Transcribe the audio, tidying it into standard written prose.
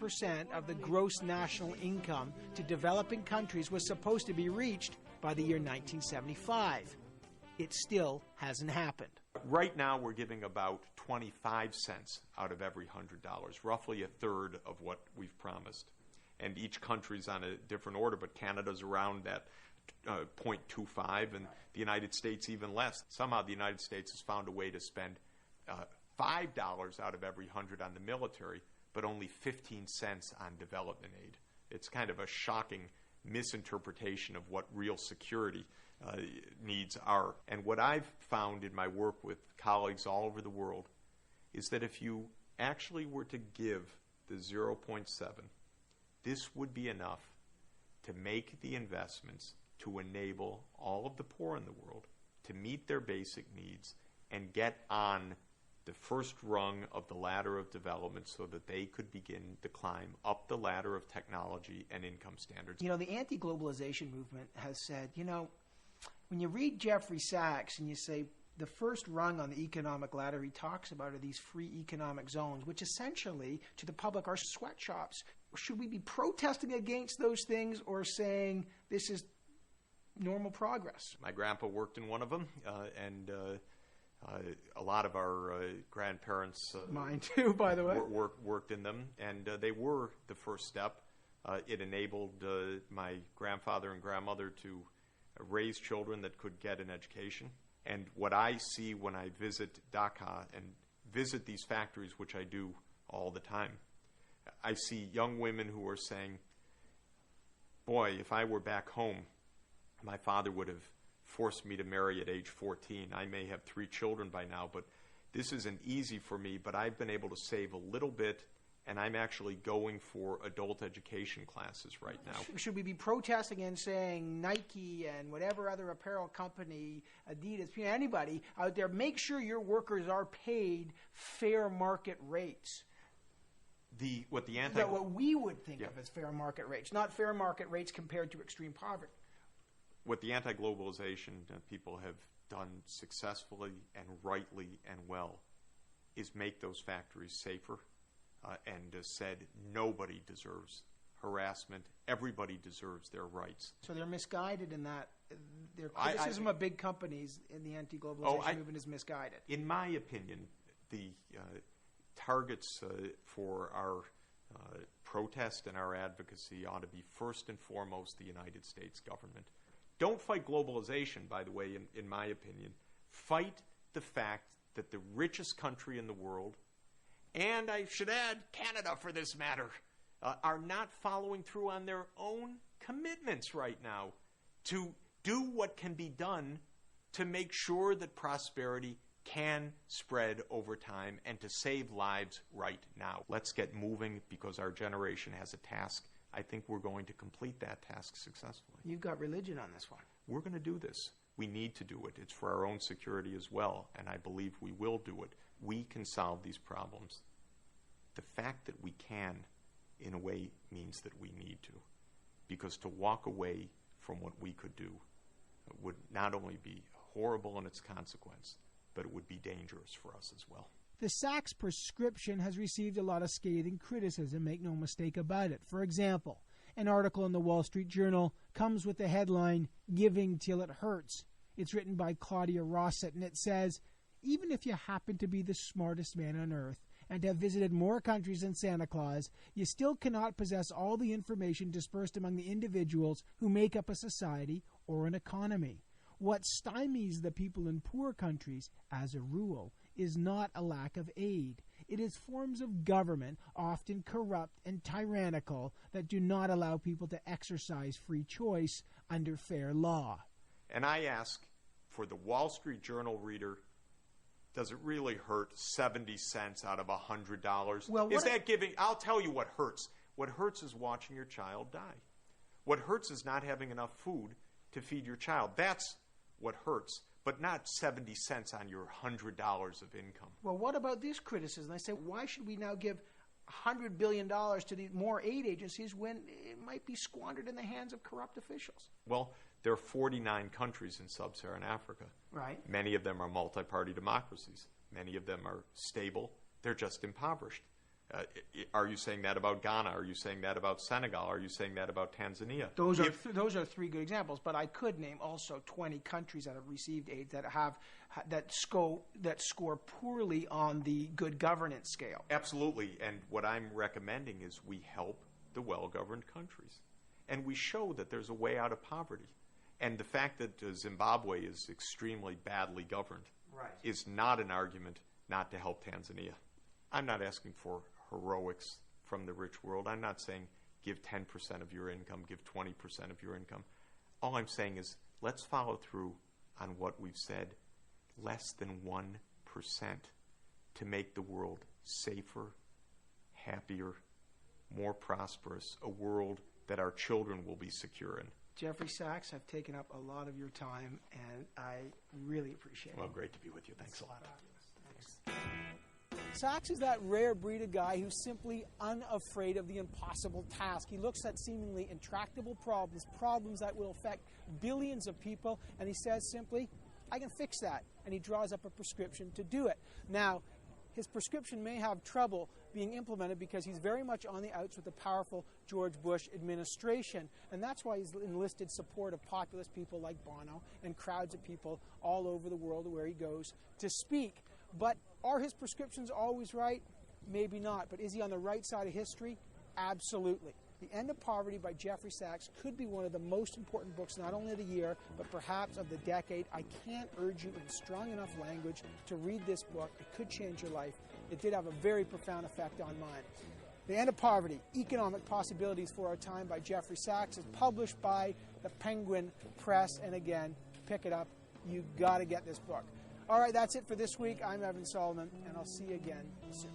6% of the gross national income to developing countries was supposed to be reached by the year 1975. It still hasn't happened. Right now, we're giving about 25 cents out of every $100, roughly a third of what we've promised. And each country's on a different order, but Canada's around that 0.25, and the United States even less. Somehow the United States has found a way to spend $5 out of every 100 on the military, but only 15 cents on development aid. It's kind of a shocking misinterpretation of what real security needs are. And what I've found in my work with colleagues all over the world is that if you actually were to give the 0.7, this would be enough to make the investments to enable all of the poor in the world to meet their basic needs and get on the first rung of the ladder of development so that they could begin to climb up the ladder of technology and income standards. You know, the anti-globalization movement has said, you know, when you read Jeffrey Sachs and you say the first rung on the economic ladder he talks about are these free economic zones, which essentially to the public are sweatshops. Should we be protesting against those things or saying this is normal progress? My grandpa worked in one of them, and a lot of our grandparents, mine too, by the way, worked in them, and they were the first step. It enabled my grandfather and grandmother to raise children that could get an education. And what I see when I visit Dhaka and visit these factories, which I do all the time, I see young women who are saying, boy, if I were back home, my father would have forced me to marry at age 14. I may have 3 children by now, but this isn't easy for me, but I've been able to save a little bit, and I'm actually going for adult education classes right now. Should we be protesting and saying Nike and whatever other apparel company, Adidas, anybody out there, make sure your workers are paid fair market rates? Is that what we would think of as fair market rates, not fair market rates compared to extreme poverty? What the anti-globalization people have done successfully and rightly and well is make those factories safer and said nobody deserves harassment. Everybody deserves their rights. So they're misguided in that. Their criticism of big companies in the anti-globalization movement is misguided. In my opinion, the targets for our protest and our advocacy ought to be first and foremost the United States government. Don't fight globalization, by the way, in my opinion. Fight the fact that the richest country in the world, and I should add Canada for this matter, are not following through on their own commitments right now to do what can be done to make sure that prosperity can spread over time and to save lives right now. Let's get moving because our generation has a task. I think we're going to complete that task successfully. You've got religion on this one. We're going to do this. We need to do it. It's for our own security as well, and I believe we will do it. We can solve these problems. The fact that we can, in a way, means that we need to, because to walk away from what we could do would not only be horrible in its consequence, but it would be dangerous for us as well. The Sachs prescription has received a lot of scathing criticism, make no mistake about it. For example, an article in the Wall Street Journal comes with the headline, "Giving Till It Hurts." It's written by Claudia Rossett, and it says, even if you happen to be the smartest man on earth and have visited more countries than Santa Claus, you still cannot possess all the information dispersed among the individuals who make up a society or an economy. What stymies the people in poor countries, as a rule, is not a lack of aid. It is forms of government, often corrupt and tyrannical, that do not allow people to exercise free choice under fair law. And I ask, for the Wall Street Journal reader, does it really hurt 70 cents out of $100? Well, is that giving? I'll tell you what hurts. What hurts is watching your child die. What hurts is not having enough food to feed your child. That's what hurts, but not 70 cents on your $100 of income. Well, what about this criticism? I say, why should we now give $100 billion to the more aid agencies when it might be squandered in the hands of corrupt officials? Well, there are 49 countries in sub-Saharan Africa. Right. Many of them are multi-party democracies. Many of them are stable. They're just impoverished. Are you saying that about Ghana? Are you saying that about Senegal? Are you saying that about Tanzania? Those are three good examples, but I could name also 20 countries that have received aid that score poorly on the good governance scale. Absolutely, and what I'm recommending is we help the well-governed countries, and we show that there's a way out of poverty. And the fact that Zimbabwe is extremely badly governed is not an argument not to help Tanzania. I'm not asking for heroics from the rich world. I'm not saying give 10% of your income, give 20% of your income. All I'm saying is let's follow through on what we've said, less than 1% to make the world safer, happier, more prosperous, a world that our children will be secure in. Jeffrey Sachs, I've taken up a lot of your time, and I really appreciate it. Well, great to be with you. Thanks a lot. Thanks. Sachs is that rare breed of guy who's simply unafraid of the impossible task. He looks at seemingly intractable problems that will affect billions of people, and he says simply, I can fix that. And he draws up a prescription to do it. Now, his prescription may have trouble being implemented because he's very much on the outs with the powerful George Bush administration. And that's why he's enlisted support of populist people like Bono and crowds of people all over the world where he goes to speak. But are his prescriptions always right? Maybe not. But is he on the right side of history? Absolutely. The End of Poverty by Jeffrey Sachs could be one of the most important books, not only of the year, but perhaps of the decade. I can't urge you in strong enough language to read this book. It could change your life. It did have a very profound effect on mine. The End of Poverty, Economic Possibilities for Our Time by Jeffrey Sachs is published by the Penguin Press. And again, pick it up. You got to get this book. All right, that's it for this week. I'm Evan Solomon, and I'll see you again soon.